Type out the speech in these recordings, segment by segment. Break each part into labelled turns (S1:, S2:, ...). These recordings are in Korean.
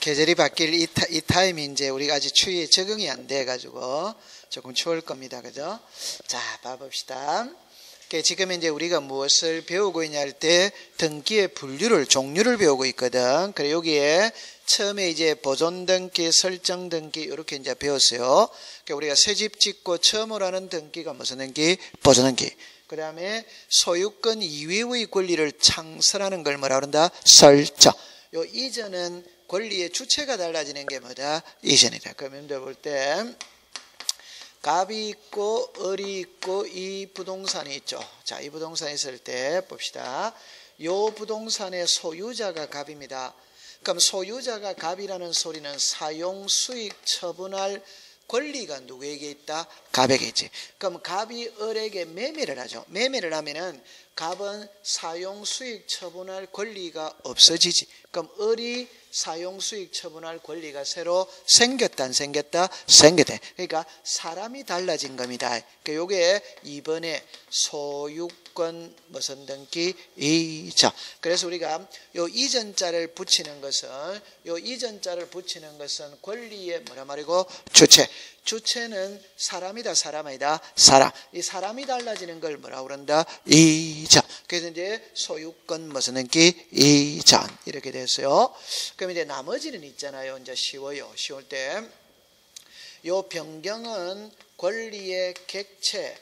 S1: 계절이 바뀔 이 타임이 이제 우리가 아직 추위에 적응이 안 돼가지고 조금 추울 겁니다. 그죠? 자, 봐봅시다. 지금 이제 우리가 무엇을 배우고 있냐 할 때 등기의 종류를 배우고 있거든. 그래, 여기에 처음에 이제 보존 등기, 설정 등기 이렇게 이제 배웠어요. 그러니까 우리가 새집 짓고 처음으로 하는 등기가 무슨 등기? 보존 등기. 그 다음에 소유권 이외의 권리를 창설하는 걸 뭐라 그런다? 설정. 요 이전은 권리의 주체가 달라지는 게 뭐다? 이전이다. 그러면 볼 때 갑이 있고 을이 있고 이 부동산이 있죠. 자, 이 부동산이 있을 때 봅시다. 요 부동산의 소유자가 갑입니다. 그럼 소유자가 갑이라는 소리는 사용 수익 처분할 권리가 누구에게 있다? 갑에게 있지. 그럼 갑이 을에게 매매를 하죠. 매매를 하면은 갑은 사용 수익 처분할 권리가 없어지지. 그럼 을이 사용 수익 처분할 권리가 새로 생겼다 안 생겼다? 생겼다. 그러니까 사람이 달라진 겁니다. 그러니까 요게 이번에 소유권 무슨 등기 이전. 그래서 우리가 요 이전자를 붙이는 것은 권리의 뭐라 말이고 주체. 주체는 사람이다 사람 아니다? 사람. 이 사람이 달라지는 걸 뭐라 그런다? 이전. 그래서 이제 소유권 무슨 등기 이전 이렇게 됐어요. 그럼 이제 나머지는 있잖아요. 이제 쉬워요. 쉬울 때 요 변경은 권리의 객체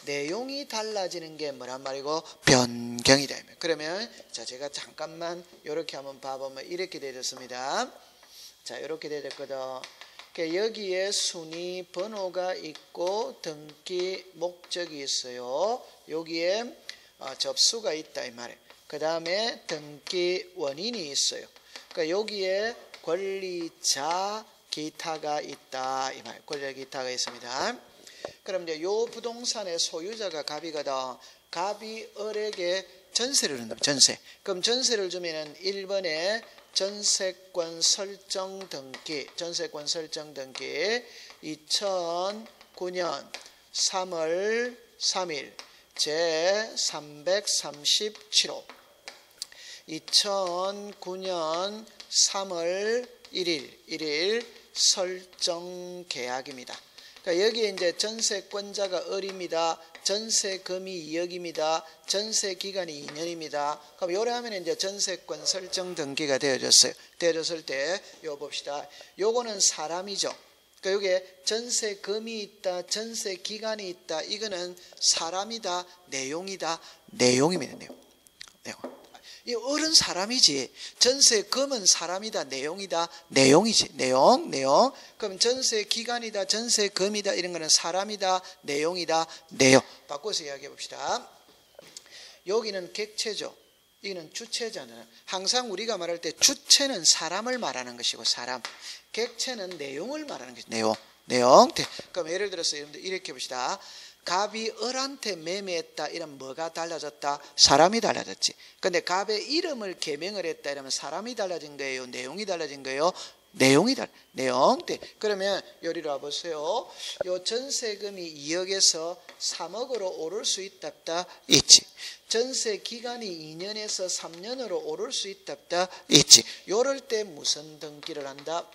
S1: 내용이 달라지는 게 뭐란 말이고 변경이다. 그러면 자, 제가 잠깐만 이렇게 한번 봐보면 이렇게 되었습니다. 자, 이렇게 되었거든. 여기에 순위 번호가 있고 등기 목적이 있어요. 여기에 접수가 있다 이 말이에요. 그 다음에 등기 원인이 있어요. 그러니까 여기에 권리자 기타가 있다 이 말이에요. 권리 기타가 있습니다. 그럼 이제 요 부동산의 소유자가 갑이거든. 갑이 을에게 전세를 준다. 전세. 그럼 전세를 주면은 1번에 전세권 설정 등기 2009년 3월 3일 제 337호 2009년 3월 1일 설정 계약입니다. 그러니까 여기에 이제 전세권자가 을입니다. 전세금이 2억입니다. 전세기간이 2년입니다. 그럼 요래 하면 이제 전세권 설정 등기가 되어졌어요. 되어졌을 때 요 봅시다. 요거는 사람이죠. 그러니까 요게 전세금이 있다. 전세기간이 있다. 이거는 사람이다. 내용이다. 내용입니다. 내용. 이 을은 사람이지. 전세금은 사람이다. 내용이다. 내용이지. 내용. 그럼 전세기간이다. 전세금이다. 이런 거는 사람이다. 내용이다. 내용. 바꿔서 이야기해 봅시다. 여기는 객체죠. 여기는 주체잖아요. 항상 우리가 말할 때 주체는 사람을 말하는 것이고 사람. 객체는 내용을 말하는 것이고 내용. 그럼 예를 들어서 여러분들 이렇게 봅시다. 갑이 을한테 매매했다 이러면 뭐가 달라졌다? 사람이 달라졌지. 근데 갑의 이름을 개명을 했다 이러면 사람이 달라진 거예요? 내용이 달라진 거예요? 내용이 내용. 그러면 여기로 와보세요. 요 전세금이 2억에서 3억으로 오를 수 있다 없다? 있지. 전세 기간이 2년에서 3년으로 오를 수 있다 없다? 있지. 요럴 때 무슨 등기를 한다?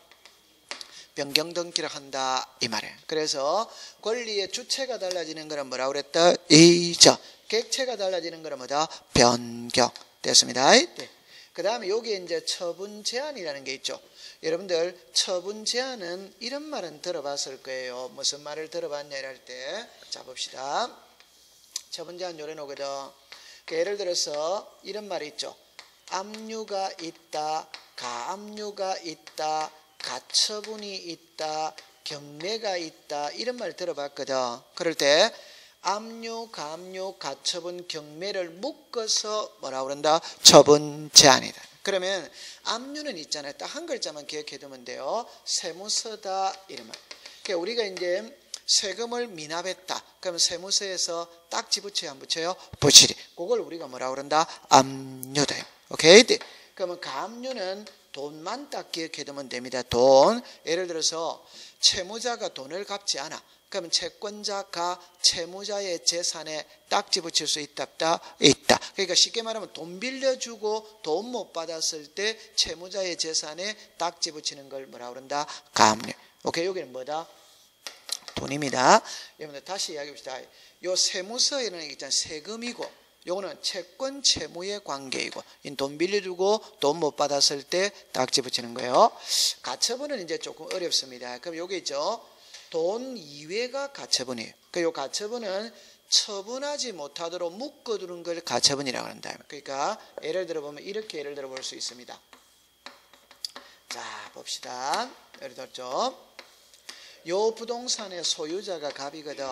S1: 변경 등기를 한다 이 말이에요. 그래서 권리의 주체가 달라지는 거는 뭐라고 그랬다? 이전. 객체가 달라지는 거는 뭐다? 변경. 됐습니다. 네. 그 다음에 여기에 이제 처분 제한이라는 게 있죠. 여러분들 처분 제한은 이런 말은 들어봤을 거예요. 무슨 말을 들어봤냐 할 때 자 봅시다. 처분 제한 요래 놓거든. 예를 들어서 이런 말이 있죠. 압류가 있다. 가압류가 있다. 가처분이 있다. 경매가 있다. 이런 말 들어봤거든. 그럴 때 압류, 가압류, 가처분, 경매를 묶어서 뭐라고 그런다? 처분 제한이다. 그러면 압류는 있잖아요. 딱 한 글자만 기억해 두면 돼요. 세무서다 이런 말. 그러니까 우리가 이제 세금을 미납했다. 그러면 세무서에서 딱지 붙여요 안 붙여요? 붙이리. 그걸 우리가 뭐라고 그런다? 압류다. 오케이? 그러면 가압류는 돈만 딱 기억해 두면 됩니다. 돈. 예를 들어서 채무자가 돈을 갚지 않아. 그러면 채권자가 채무자의 재산에 딱지 붙일 수 있다 없다? 있다. 그러니까 쉽게 말하면 돈 빌려주고 돈 못 받았을 때 채무자의 재산에 딱지 붙이는 걸 뭐라 그런다? 가압류. 오케이, 여기는 뭐다? 돈입니다. 여러분들 다시 이야기해 봅시다. 요 세무서에는 있잖아요. 세금이고 요거는 채권 채무의 관계이고 돈 빌려주고 돈 못 받았을 때 딱지 붙이는 거예요. 가처분은 이제 조금 어렵습니다. 그럼 요게 있죠. 돈 이외가 가처분이에요. 요 가처분은 처분하지 못하도록 묶어두는 걸 가처분이라고 한다. 그러니까 예를 들어 보면 이렇게 예를 들어 볼 수 있습니다. 자, 봅시다. 예를 들었죠. 요 부동산의 소유자가 갑이거든.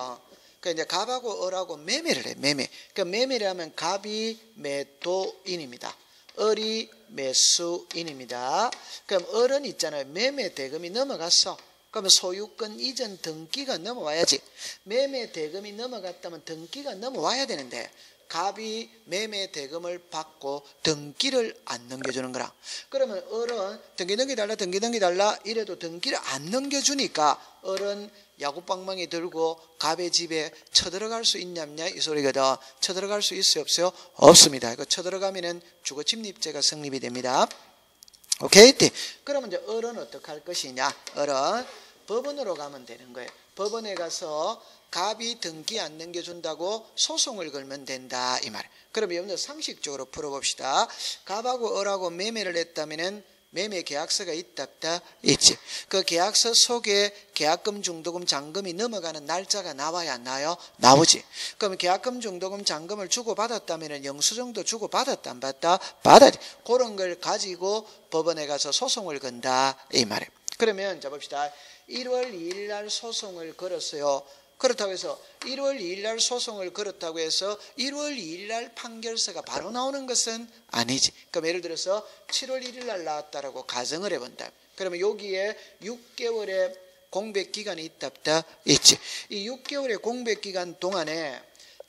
S1: 그러니까 이제 갑하고 을하고 매매를 해. 매매. 그러니까 매매를 하면 갑이 매도인입니다. 을이 매수인입니다. 그럼 을은 있잖아요. 매매 대금이 넘어갔어. 그러면 소유권 이전 등기가 넘어와야지. 매매 대금이 넘어갔다면 등기가 넘어와야 되는데 갑이 매매 대금을 받고 등기를 안 넘겨주는 거라. 그러면 을은 등기 달라 이래도 등기를 안 넘겨주니까 을은 야구방망이 들고 갑의 집에 쳐들어갈 수 있냐냐 이 소리거든. 쳐들어갈 수 있어요 없어요? 없습니다. 이거 쳐들어가면은 주거침입죄가 성립이 됩니다. 오케이? 그러면 이제 을은 어떻게 할 것이냐? 을은 법원으로 가면 되는 거예요. 법원에 가서 갑이 등기 안 넘겨준다고 소송을 걸면 된다 이 말이에요. 그럼 여러분들 상식적으로 풀어봅시다. 갑하고 을하고 매매를 했다면은 매매 계약서가 있다 없다? 있지. 그 계약서 속에 계약금, 중도금, 잔금이 넘어가는 날짜가 나와야 안 나요? 나오지. 그럼 계약금, 중도금, 잔금을 주고받았다면 영수증도 주고받았다 안 받았다? 받았지. 그런 걸 가지고 법원에 가서 소송을 건다 이 말이에요. 그러면 자 봅시다. 1월 2일 날 소송을 걸었어요. 그렇다고 해서 1월 2일 날 소송을 걸었다고 해서 1월 2일 날 판결서가 바로 나오는 것은 아니지. 그럼 예를 들어서 7월 1일 날 나왔다라고 가정을 해본다. 그러면 여기에 6개월의 공백기간이 있다 없다? 있지. 이 6개월의 공백기간 동안에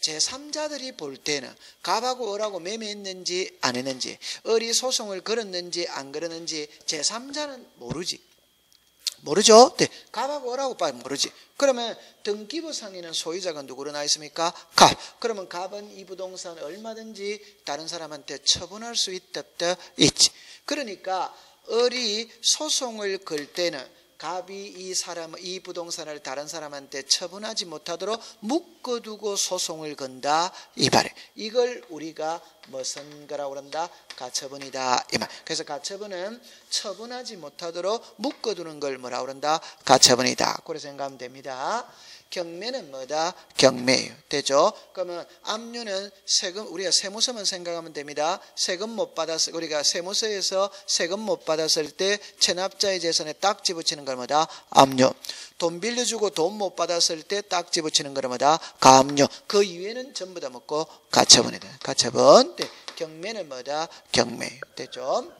S1: 제3자들이 볼 때는 갑하고 을하고 매매했는지 안 했는지, 을이 소송을 걸었는지 안 걸었는지 제3자는 모르지. 모르죠? 네. 갑하고 을하고 빨리 모르지. 그러면 등기부 상에는 소유자가 누구로 나 있습니까? 갑. 그러면 갑은 이 부동산을 얼마든지 다른 사람한테 처분할 수 있다 없다? 있지. 그러니까 을이 소송을 걸 때는 갑이 이 부동산을 다른 사람한테 처분하지 못하도록 묶어두고 소송을 건다 이 말이에요. 이걸 우리가 무슨 거라고 그런다? 가처분이다 이 말. 그래서 가처분은 처분하지 못하도록 묶어두는 걸 뭐라고 그런다? 가처분이다. 그렇게 생각하면 됩니다. 경매는 뭐다? 경매예요. 되죠? 그러면 압류는 세금, 우리가 세무서만 생각하면 됩니다. 세금 못 받았을, 우리가 세무서에서 세금 못 받았을 때 체납자의 재산에 딱지 붙이는 걸 뭐다? 압류. 돈 빌려주고 돈 못 받았을 때 딱지 붙이는 걸 뭐다? 가압류. 그 이외에는 전부 다 먹고 가처분이다. 가처분. 네. 경매는 뭐다? 경매. 됐죠?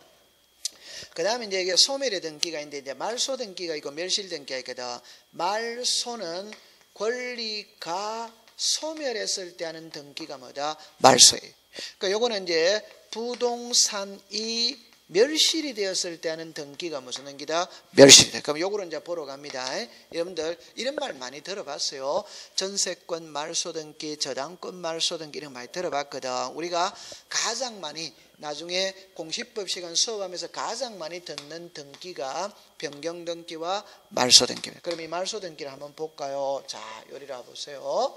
S1: 그 다음에 이제 이게 소멸의 등기가 있는데 이제 말소 등기가 있고 멸실 등기가 있거든. 말소는 권리가 소멸했을 때 하는 등기가 뭐다? 말소예요. 그러니까 요거는 이제 부동산이 멸실이 되었을 때 하는 등기가 무슨 등기다? 멸실이다. 그럼 요거를 이제 보러 갑니다. 여러분들 이런 말 많이 들어봤어요. 전세권 말소 등기, 저당권 말소 등기 이런 거 많이 들어봤거든. 우리가 가장 많이 나중에 공시법 시간 수업하면서 가장 많이 듣는 등기가 변경 등기와 말소 등기입니다. 그럼 이 말소 등기를 한번 볼까요? 자, 요리를 보세요.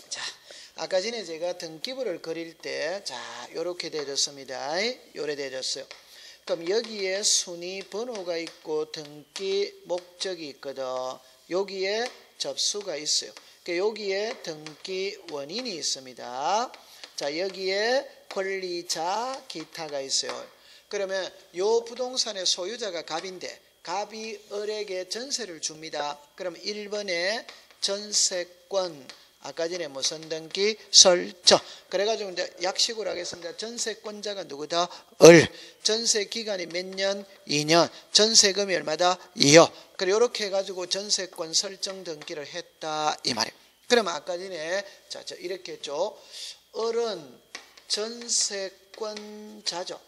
S1: 자, 아까 전에 제가 등기부를 그릴 때, 자, 요렇게 되어졌습니다. 요래 되어졌어요. 그럼 여기에 순위 번호가 있고 등기 목적이 있거든. 여기에 접수가 있어요. 여기에 등기 원인이 있습니다. 자, 여기에 권리자 기타가 있어요. 그러면 요 부동산의 소유자가 갑인데 갑이 을에게 전세를 줍니다. 그럼 1번에 전세권, 아까 전에 무슨 등기? 설정. 그래가지고 이제 약식으로 하겠습니다. 전세권자가 누구다? 을. 전세 기간이 몇 년? 2년. 전세금이 얼마다? 2억. 그래 이렇게 해가지고 전세권 설정 등기를 했다 이 말이에요. 그러면 아까 전에 자 이렇게 했죠. 을은 전세권자죠.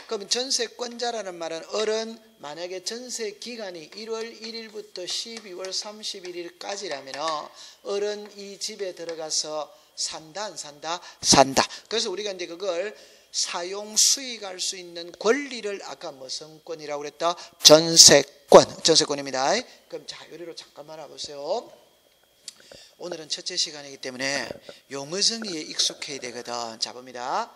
S1: 그럼 전세권자라는 말은 을은 만약에 전세 기간이 1월 1일부터 12월 31일까지라면 을은 이 집에 들어가서 산다 안 산다? 산다. 그래서 우리가 이제 그걸 사용 수익할 수 있는 권리를 아까 무슨 권이라고 그랬다? 전세권. 전세권입니다. 그럼 자, 요리로 잠깐만 와보세요. 오늘은 첫째 시간이기 때문에 용어 정의에 익숙해야 되거든. 자, 봅니다.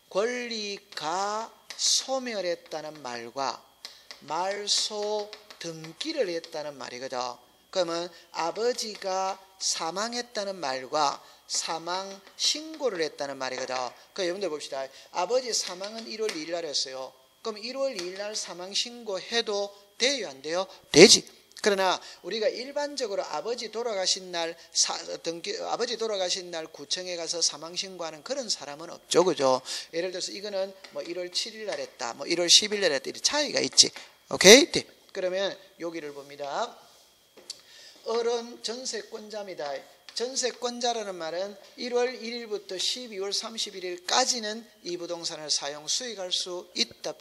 S1: 권리가 소멸했다는 말과 말소 등기를 했다는 말이거든. 그러면 아버지가 사망했다는 말과 사망 신고를 했다는 말이거든. 그 여러분들 봅시다. 아버지 사망은 1월 2일 날 했어요. 그럼 1월 2일 날 사망 신고해도 돼요, 안 돼요? 되지. 그러나 우리가 일반적으로 아버지 돌아가신 날 구청에 가서 사망 신고하는 그런 사람은 없죠, 그죠? 예를 들어서 이거는 뭐 1월 7일 날 했다, 뭐 1월 10일 날 했다, 이런 차이가 있지. 오케이? 네. 그러면 여기를 봅니다. 어른 전세권자입니다. 전세권자라는 말은 1월 1일부터 12월 31일까지는 이 부동산을 사용 수익할 수 있다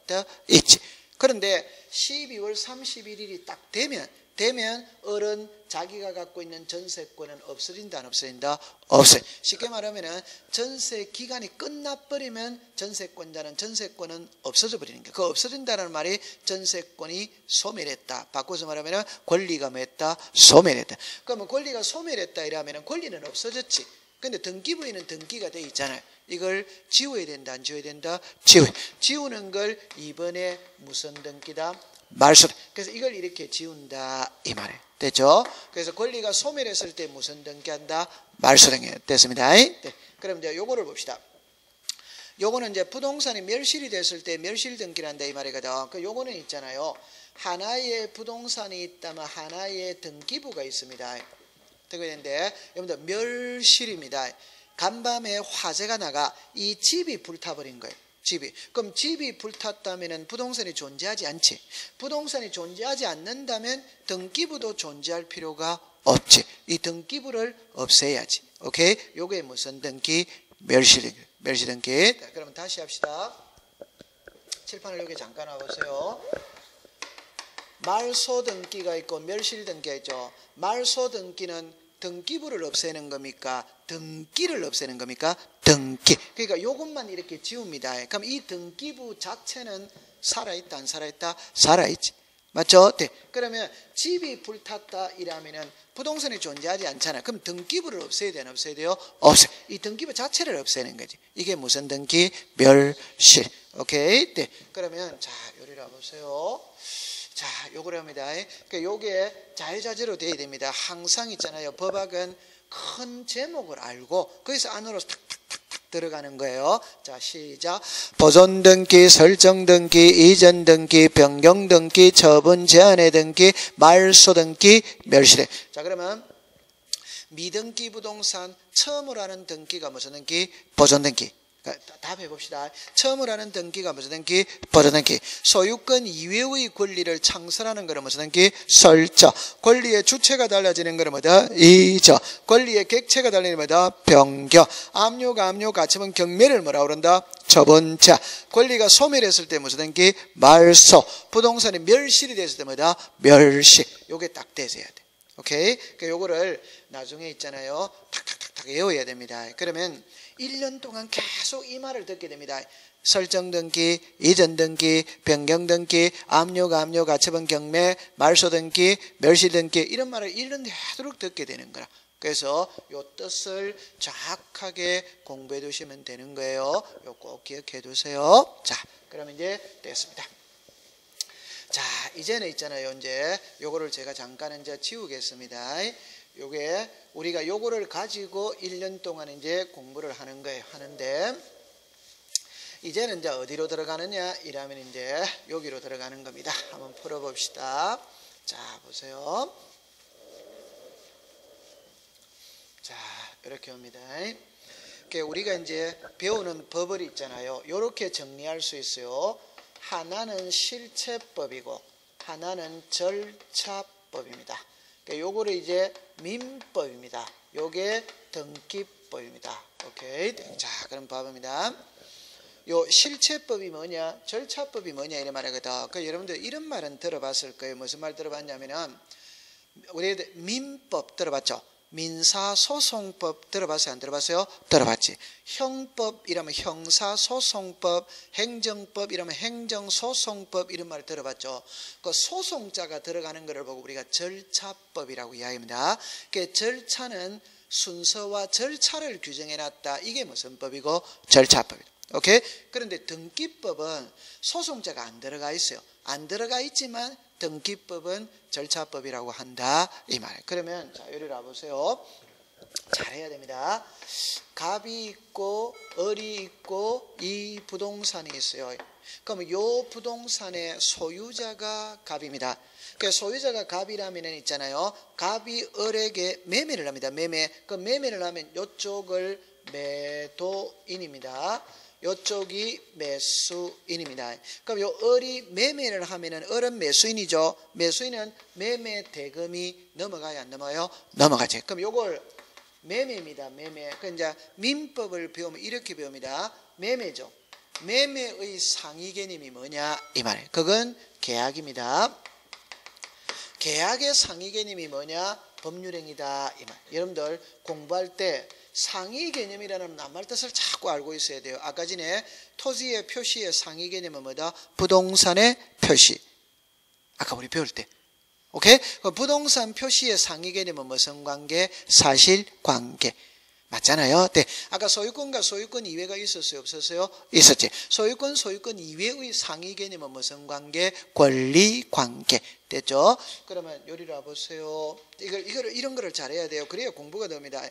S1: 있지. 그런데 12월 31일이 딱 되면 어른 자기가 갖고 있는 전세권은 없어진다 안 없어진다? 없어요. 쉽게 말하면 전세 기간이 끝나버리면 전세권은 없어져 버리는 거예요. 그 없어진다는 말이 전세권이 소멸했다. 바꿔서 말하면 권리가 뭐했다? 소멸했다. 그러면 권리가 소멸했다 이러면 권리는 없어졌지. 근데 등기부에는 등기가 돼 있잖아요. 이걸 지워야 된다 안 지워야 된다? 지우는 걸 이번에 무슨 등기다? 말소. 그래서 이걸 이렇게 지운다 이 말이에요. 됐죠? 그래서 권리가 소멸했을 때 무슨 등기한다? 말소 등기. 됐습니다. 네. 그럼 이제 요거를 봅시다. 요거는 이제 부동산이 멸실이 됐을 때 멸실 등기를 한다 이 말이거든. 그 요거는 있잖아요. 하나의 부동산이 있다면 하나의 등기부가 있습니다. 되겠는데 여러분들 멸실입니다. 간밤에 화재가 나가 이 집이 불타버린 거예요. 그럼 집이 불탔다면 부동산이 존재하지 않지. 부동산이 존재하지 않는다면 등기부도 존재할 필요가 없지. 이 등기부를 없애야지. 오케이? 요게 무슨 등기? 멸시 등기. 그럼 다시 합시다. 칠판을 여기 잠깐 와보세요. 말소 등기가 있고 멸실 등기가 있죠. 말소 등기는 등기부를 없애는 겁니까? 등기를 없애는 겁니까? 등기. 그러니까 이것만 이렇게 지웁니다. 그럼 이 등기부 자체는 살아있다 안 살아있다? 살아있지. 맞죠? 네. 그러면 집이 불탔다 이러면은 부동산이 존재하지 않잖아요. 그럼 등기부를 없애야 되나 없애야 돼요? 없애. 이 등기부 자체를 없애는 거지. 이게 무슨 등기? 멸실. 오케이? 네. 그러면 자, 요리를 보세요. 자, 요거를 합니다. 그러니까 요게 자유자재로 돼야 됩니다. 항상 있잖아요. 법학은 큰 제목을 알고 거기서 안으로 탁탁탁탁 들어가는 거예요. 자, 시작. 보존 등기, 설정 등기, 이전 등기, 변경 등기, 처분 제한의 등기, 말소 등기, 멸실의. 자, 그러면 미등기 부동산 처음으로 하는 등기가 무슨 등기? 보존 등기. 답 해봅시다. 처음으로 하는 등기가 무슨 등기? 보존 등기. 소유권 이외의 권리를 창설하는 거는 무슨 등기? 설정. 권리의 주체가 달라지는 거는 뭐다? 이전. 권리의 객체가 달라지는 뭐다? 변경. 압류, 가처분, 경매를 뭐라고 그런다? 처분자. 권리가 소멸했을 때 무슨 등기? 말소. 부동산이 멸실이 됐을 때 뭐다? 멸실. 요게 딱 돼서야 돼. 오케이? 그러니까 요거를 나중에 있잖아요. 탁탁탁탁 외워야 됩니다. 그러면 1년 동안 계속 이 말을 듣게 됩니다. 설정 등기, 이전 등기, 변경 등기, 압류, 가처분, 경매, 말소 등기, 멸실 등기 이런 말을 1년 내도록 듣게 되는 거라. 그래서 요 뜻을 정확하게 공부해 두시면 되는 거예요. 요 꼭 기억해 두세요. 자, 그럼 이제 됐습니다. 자, 이제는 있잖아요. 이제 요거를 제가 잠깐 이제 지우겠습니다. 요게 우리가 요거를 가지고 1년 동안 이제 공부를 하는 거예요. 하는데 이제는 이제 어디로 들어가느냐 이러면 이제 여기로 들어가는 겁니다. 한번 풀어 봅시다. 자, 보세요. 자, 이렇게 옵니다. 우리가 이제 배우는 법을 있잖아요. 요렇게 정리할 수 있어요. 하나는 실체법이고 하나는 절차법입니다. 요거를 이제 민법입니다. 요게 등기법입니다. 오케이. 자, 그럼 봐봅니다. 요 실체법이 뭐냐, 절차법이 뭐냐 이런 말이거든. 그 여러분들 이런 말은 들어봤을 거예요. 무슨 말 들어봤냐면은 우리 민법 들어봤죠? 민사소송법 들어봤어요? 안 들어봤어요? 들어봤지. 형법이라면 형사소송법, 행정법 이라면 행정소송법 이런 말 들어봤죠. 그 소송자가 들어가는 것을 보고 우리가 절차법이라고 이야기합니다. 그 절차는 순서와 절차를 규정해놨다. 이게 무슨 법이고? 절차법이다. 오케이? 그런데 등기법은 소송자가 안 들어가 있어요. 안 들어가 있지만 등기법은 절차법이라고 한다 이 말이에요. 그러면 자, 여기 와보세요. 잘해야 됩니다. 갑이 있고 을이 있고 이 부동산이 있어요. 그러면 이 부동산의 소유자가 갑입니다. 그 소유자가 갑이라면 있잖아요. 갑이 을에게 매매를 합니다. 매매. 그 매매를 하면 이쪽을 매도인입니다. 이쪽이 매수인입니다. 그럼 요 을이 매매를 하면은 을은 매수인이죠. 매수인은 매매 대금이 넘어가야 안 넘어요? 넘어가지. 그럼 요걸 매매입니다. 매매. 그 이제 민법을 배우면 이렇게 배웁니다. 매매죠. 매매의 상위 개념이 뭐냐 이 말이에요. 그건 계약입니다. 계약의 상위 개념이 뭐냐? 법률행위다 이 말. 여러분들 공부할 때 상위 개념이라는 낱말 뜻을 자꾸 알고 있어야 돼요. 아까 전에 토지의 표시의 상위 개념은 뭐다? 부동산의 표시. 아까 우리 배울 때. 오케이? 부동산 표시의 상위 개념은 무슨 관계? 사실관계. 맞잖아요. 네. 아까 소유권과 소유권 이외가 있었어요? 없었어요? 있었지. 소유권 이외의 상위 개념은 무슨 관계? 권리관계. 됐죠? 그러면 요리를 와보세요. 이런 거를 잘해야 돼요. 그래야 공부가 됩니다.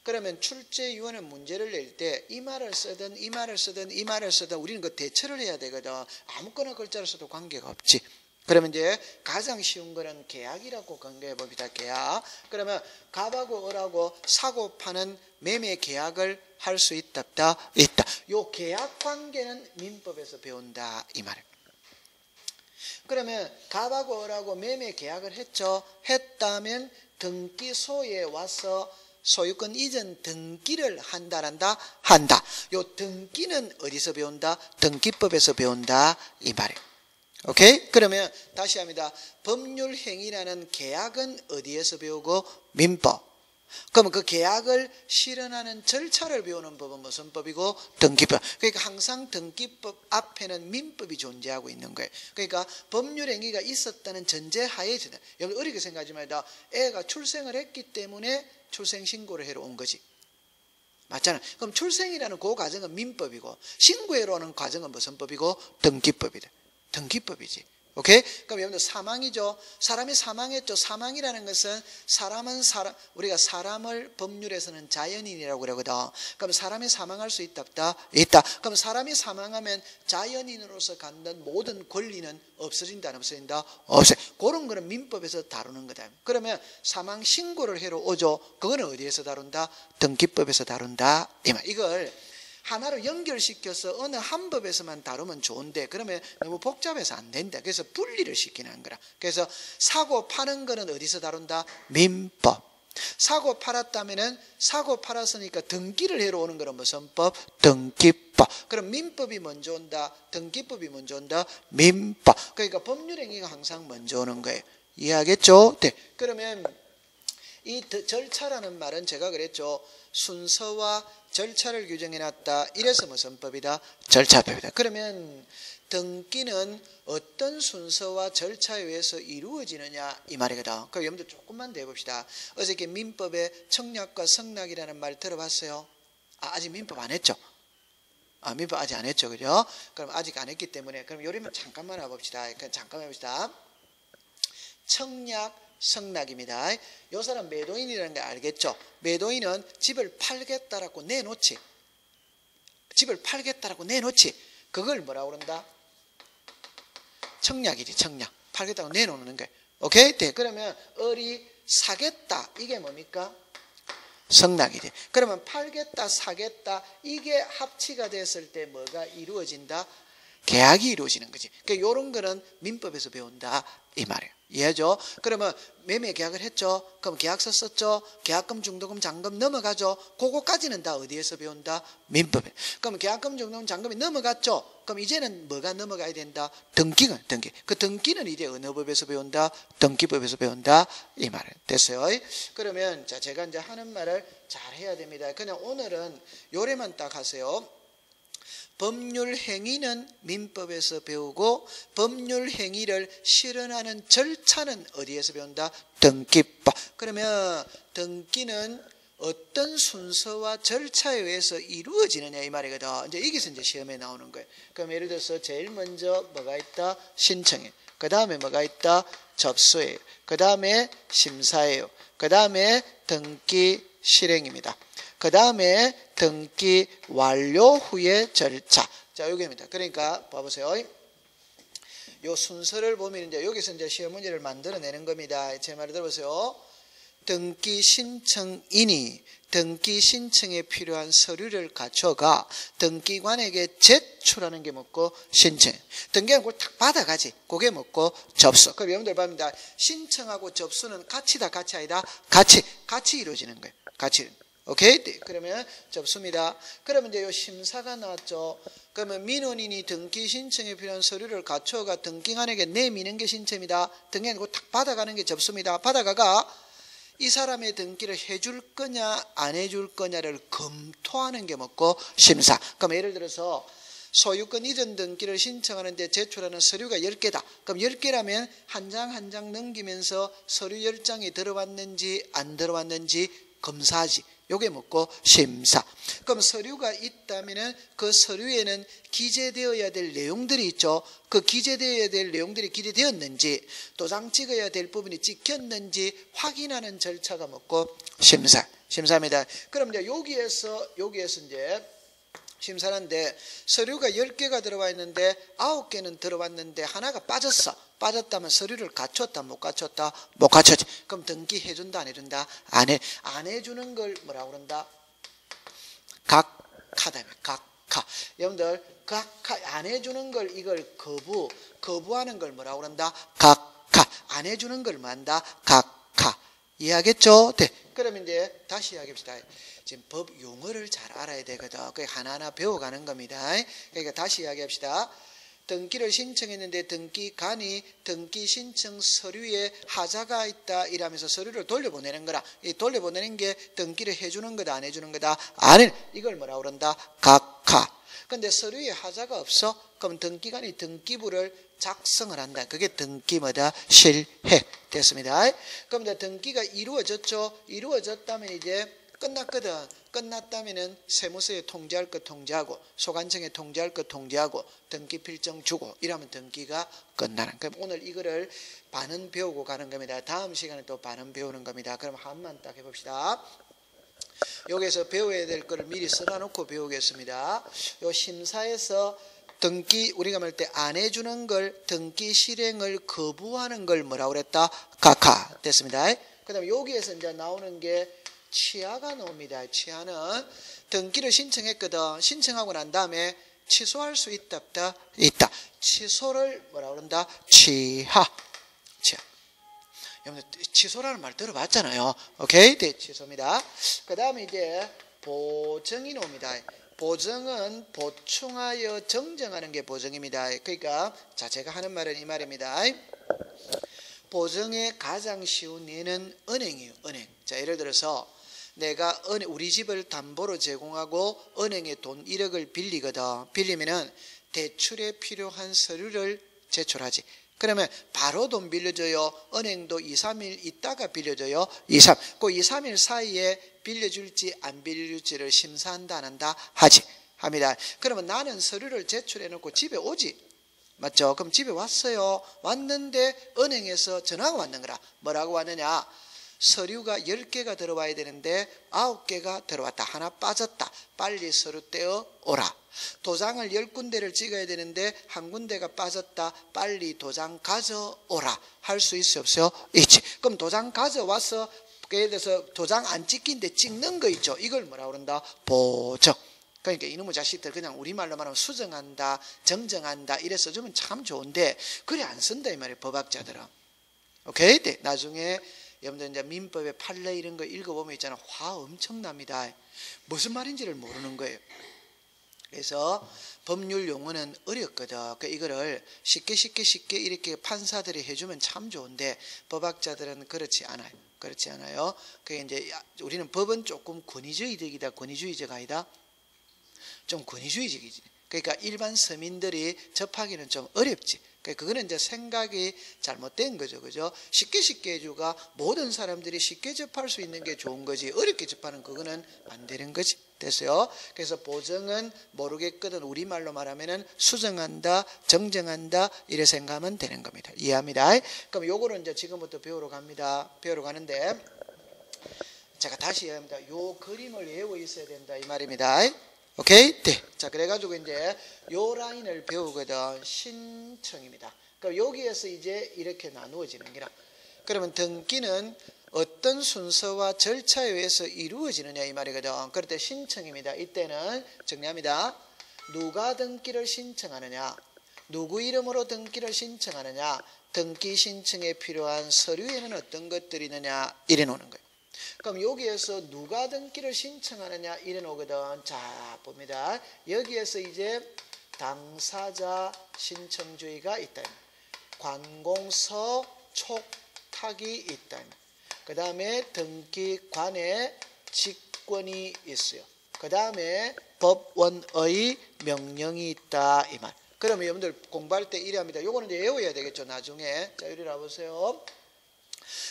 S1: 그러면 출제위원은 문제를 낼 때 이 말을 쓰든 이 말을 쓰든 이 말을 쓰든 우리는 그 대처를 해야 되거든. 아무거나 글자를 써도 관계가 없지. 그러면 이제 가장 쉬운 거는 계약이라고 관계해 봅니다. 계약. 그러면 갑하고 을하고 사고 파는 매매 계약을 할 수 있다 없다? 있다. 요 계약 관계는 민법에서 배운다 이 말이에요. 그러면 갑하고 을하고 매매 계약을 했죠. 했다면 등기소에 와서 소유권 이전 등기를 한다. 요 등기는 어디서 배운다? 등기법에서 배운다 이 말이에요. 오케이? 그러면 다시 합니다. 법률행위라는 계약은 어디에서 배우고? 민법. 그러면 그 계약을 실현하는 절차를 배우는 법은 무슨 법이고? 등기법. 그러니까 항상 등기법 앞에는 민법이 존재하고 있는 거예요. 그러니까 법률행위가 있었다는 전제하에 여러분 어렵게 생각하지 말다. 애가 출생을 했기 때문에 출생신고를 해로 온 거지. 맞잖아. 그럼 출생이라는 그 과정은 민법이고 신고해로 오는 과정은 무슨 법이고? 등기법이다. 등기법이지. 오케이? 그럼 여러분들 사망이죠. 사람이 사망했죠. 사망이라는 것은 우리가 사람을 법률에서는 자연인이라고 그러거든. 그럼 사람이 사망할 수 있다 없다? 있다. 그럼 사람이 사망하면 자연인으로서 갖는 모든 권리는 없어진다 안 없어진다? 없어. 그런 거는 민법에서 다루는 거다. 그러면 사망 신고를 해로 오죠. 그거는 어디에서 다룬다? 등기법에서 다룬다. 이걸 하나로 연결시켜서 어느 한 법에서만 다루면 좋은데 그러면 너무 복잡해서 안 된다. 그래서 분리를 시키는 거라. 그래서 사고 파는 거는 어디서 다룬다? 민법. 사고 팔았다면은 사고 팔았으니까 등기를 해로 오는 거는 무슨 법? 등기법. 그럼 민법이 먼저 온다. 등기법이 먼저 온다. 민법. 그러니까 법률행위가 항상 먼저 오는 거예요. 이해하겠죠? 네. 그러면 이 절차라는 말은 제가 그랬죠. 순서와 절차를 규정해놨다. 이래서 무슨 법이다? 절차법이다. 그러면 등기는 어떤 순서와 절차에 의해서 이루어지느냐 이 말이거든. 그럼 여러분들 조금만 더 해봅시다. 어저께 민법에 청약과 성낙이라는 말 들어봤어요? 아직 민법 안 했죠? 민법 아직 안 했죠, 그죠? 그럼 아직 안 했기 때문에 그럼 요리만 잠깐만 해봅시다. 잠깐 해봅시다. 청약 성낙입니다. 이 사람 매도인이라는 거 알겠죠? 매도인은 집을 팔겠다라고 내놓지. 집을 팔겠다라고 내놓지. 그걸 뭐라고 그런다? 청약이지, 청약. 팔겠다고 내놓는 거예요. 오케이? 네. 그러면 을이 사겠다. 이게 뭡니까? 성낙이지. 그러면 팔겠다, 사겠다. 이게 합치가 됐을 때 뭐가 이루어진다? 계약이 이루어지는 거지. 그러니까 이런 거는 민법에서 배운다 이 말이에요. 이해하죠? 그러면 매매 계약을 했죠. 그럼 계약서 썼죠. 계약금, 중도금, 잔금 넘어가죠. 그거까지는 다 어디에서 배운다? 민법에. 그럼 계약금, 중도금, 잔금이 넘어갔죠. 그럼 이제는 뭐가 넘어가야 된다? 등기가 등기. 그 등기는 이제 어느 법에서 배운다? 등기법에서 배운다 이 말이에요. 됐어요? 그러면 자 제가 이제 하는 말을 잘 해야 됩니다. 그냥 오늘은 요래만 딱 하세요. 법률 행위는 민법에서 배우고 법률 행위를 실현하는 절차는 어디에서 배운다? 등기법. 그러면 등기는 어떤 순서와 절차에 의해서 이루어지느냐 이 말이거든. 이제 여기서 이제 시험에 나오는 거예요. 그럼 예를 들어서 제일 먼저 뭐가 있다? 신청이에요. 그 다음에 뭐가 있다? 접수예요. 그 다음에 심사예요. 그 다음에 등기 실행입니다. 그 다음에 등기 완료 후의 절차. 자, 여기입니다. 그러니까 봐보세요. 요 순서를 보면 이제 여기서 이제 시험 문제를 만들어내는 겁니다. 제 말을 들어보세요. 등기 신청인이 등기 신청에 필요한 서류를 갖춰가 등기관에게 제출하는 게 뭐고 신청. 등기관 그걸 딱 받아가지. 그게 뭐고 접수. 그럼 여러분들 봐봅니다. 신청하고 접수는 같이다 같이 아니다. 같이 이루어지는 거예요. 같이. 오케이? 그러면 접수입니다. 그러면 이제 요 심사가 나왔죠. 그러면 민원인이 등기 신청에 필요한 서류를 갖춰가 등기관에게 내미는 게 신청입니다. 등기관 그거 딱 받아가는 게 접수입니다. 받아가가 이 사람의 등기를 해줄 거냐 안 해줄 거냐를 검토하는 게 뭐고 심사. 그럼 예를 들어서 소유권 이전 등기를 신청하는데 제출하는 서류가 10개다. 그럼 10개라면 한 장 한 장 넘기면서 서류 10장이 들어왔는지 안 들어왔는지 검사하지. 요게 뭐고 심사. 그럼 서류가 있다면은 그 서류에는 기재되어야 될 내용들이 있죠. 그 기재되어야 될 내용들이 기재되었는지 도장 찍어야 될 부분이 찍혔는지 확인하는 절차가 뭐고 심사입니다. 그럼 이제 여기에서 이제 심사하는데 서류가 10개가 들어와 있는데 9개는 들어왔는데 하나가 빠졌다면 서류를 갖췄다 못 갖췄다? 못 갖췄지. 그럼 등기 해준다 안 해준다? 안 해주는 걸 뭐라고 그런다? 각하다. 각하. 여러분들 각하 안 해주는 걸 이걸 거부하는 걸 뭐라고 그런다? 각하. 안 해주는 걸 뭐한다? 각하. 이해하겠죠? 네. 그러면 이제 다시 이야기합시다. 지금 법 용어를 잘 알아야 되거든. 그게 하나하나 배워가는 겁니다. 그러니까 다시 이야기합시다. 등기를 신청했는데 등기관이 등기 신청 서류에 하자가 있다 이러면서 서류를 돌려보내는 거라. 이 돌려보내는 게 등기를 해주는 거다 안 해주는 거다? 이걸 뭐라고 그런다? 각하. 근데 서류에 하자가 없어? 그럼 등기관이 등기부를 작성을 한다. 그게 등기 뭐다? 실행. 됐습니다. 그럼 이제 등기가 이루어졌죠? 이루어졌다면 이제 끝났거든. 끝났다면은 세무서에 통지할 것 통지하고 소관청에 통지할 것 통지하고 등기 필정 주고 이러면 등기가 끝나는. 그럼 오늘 이거를 반은 배우고 가는 겁니다. 다음 시간에 또 반은 배우는 겁니다. 그럼 한번 딱 해봅시다. 여기서 배워야 될 거를 미리 써놔놓고 배우겠습니다. 요 심사에서 등기 우리가 말할 때 안 해주는 걸 등기 실행을 거부하는 걸 뭐라고 그랬다? 각하. 됐습니다. 그 다음에 여기에서 이제 나오는 게 취하가 나옵니다. 취하는 등기를 신청했거든. 신청하고 난 다음에 취소할 수 있다 없다? 있다. 취소를 뭐라고 그런다? 취하. 여러분들 취소라는 말 들어봤잖아요. 오케이? 네, 취소입니다. 그 다음에 이제 보정이 나옵니다. 보정은 보충하여 정정하는 게 보정입니다. 그러니까 자 제가 하는 말은 이 말입니다. 보정의 가장 쉬운 예는 은행이에요. 은행. 자 예를 들어서 내가 우리 집을 담보로 제공하고 은행에 돈 1억을 빌리거든. 빌리면은 대출에 필요한 서류를 제출하지. 그러면 바로 돈 빌려줘요. 은행도 2, 3일 있다가 빌려줘요. 그 2, 3일 사이에 빌려줄지 안 빌려줄지를 심사한다 안 한다? 합니다. 그러면 나는 서류를 제출해놓고 집에 오지. 맞죠? 그럼 집에 왔어요. 왔는데 은행에서 전화가 왔는 거라. 뭐라고 왔느냐? 서류가 10개가 들어와야 되는데 9개가 들어왔다. 하나 빠졌다. 빨리 서류 떼어 오라. 도장을 10군데를 찍어야 되는데 한 군데가 빠졌다. 빨리 도장 가져오라. 할 수 있어 없어요? 있지. 그럼 도장 가져와서 예를 들어서 도장 안 찍힌데 찍는 거 있죠. 이걸 뭐라고 그런다? 보정. 그러니까 이놈의 자식들 그냥 우리말로 말하면 수정한다, 정정한다 이래 써주면 참 좋은데 그래 안 쓴다 이 말이에요. 법학자들은. 오케이? 네. 나중에 여러분들 이제 민법의 판례 이런 거 읽어보면 있잖아. 화 엄청납니다. 무슨 말인지를 모르는 거예요. 그래서 법률 용어는 어렵거든. 그러니까 이거를 쉽게 이렇게 판사들이 해주면 참 좋은데 법학자들은 그렇지 않아요. 그렇지 않아요. 그게 이제 우리는 법은 조금 권위주의적이다, 권위주의적 아니다. 좀 권위주의적이지. 그러니까 일반 서민들이 접하기는 좀 어렵지. 그러니까 그거는 이제 생각이 잘못된 거죠, 그죠? 쉽게 해주가 모든 사람들이 쉽게 접할 수 있는 게 좋은 거지. 어렵게 접하는 그거는 안 되는 거지. 됐어요? 그래서 보정은 모르겠거든 우리말로 말하면은 수정한다, 정정한다 이래 생각하면 되는 겁니다. 이해합니다. 그럼 요거는 이제 지금부터 배우러 갑니다. 배우러 가는데 제가 다시 합니다. 요 그림을 외워 있어야 된다 이 말입니다. 오케이? 네. 자, 그래가지고 이제 요 라인을 배우거든. 신청입니다. 그럼 여기에서 이제 이렇게 나누어지는 거라. 그러면 등기는 어떤 순서와 절차에 의해서 이루어지느냐 이 말이거든. 그럴 때 신청입니다. 이때는 정리합니다. 누가 등기를 신청하느냐, 누구 이름으로 등기를 신청하느냐, 등기 신청에 필요한 서류에는 어떤 것들이 있느냐 이래 놓는 거예요. 그럼 여기에서 누가 등기를 신청하느냐 이래 놓거든. 자, 봅니다. 여기에서 이제 당사자 신청주의가 있다. 관공서 촉탁이 있다. 그 다음에 등기관의 직권이 있어요. 그 다음에 법원의 명령이 있다 이 말. 그러면 여러분들 공부할 때 이래 합니다. 요거는 이제 외워야 되겠죠 나중에. 자, 이리 와보세요.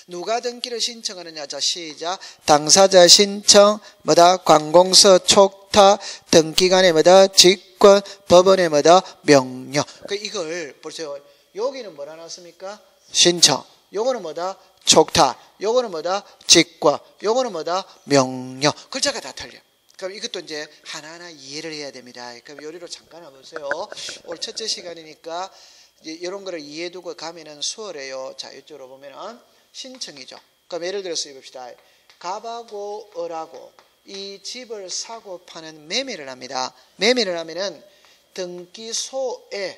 S1: 누가 등기를 신청하느냐. 자, 시작. 당사자 신청 뭐다? 관공서 촉탁, 등기관의 뭐다? 직권, 법원의 뭐다? 명령. 그 이걸 보세요. 여기는 뭐라 놨습니까? 신청. 요거는 뭐다? 촉탁. 요거는 뭐다? 직권. 요거는 뭐다? 명령. 글자가 다 틀려. 그럼 이것도 이제 하나하나 이해를 해야 됩니다. 그럼 요리로 잠깐 와보세요. 오늘 첫째 시간이니까 이런 거를 이해두고 가면은 수월해요. 자, 이쪽으로 보면은 신청이죠. 그럼 예를 들어서 해봅시다. 갑하고 을하고 이 집을 사고 파는 매매를 합니다. 매매를 하면은 등기소에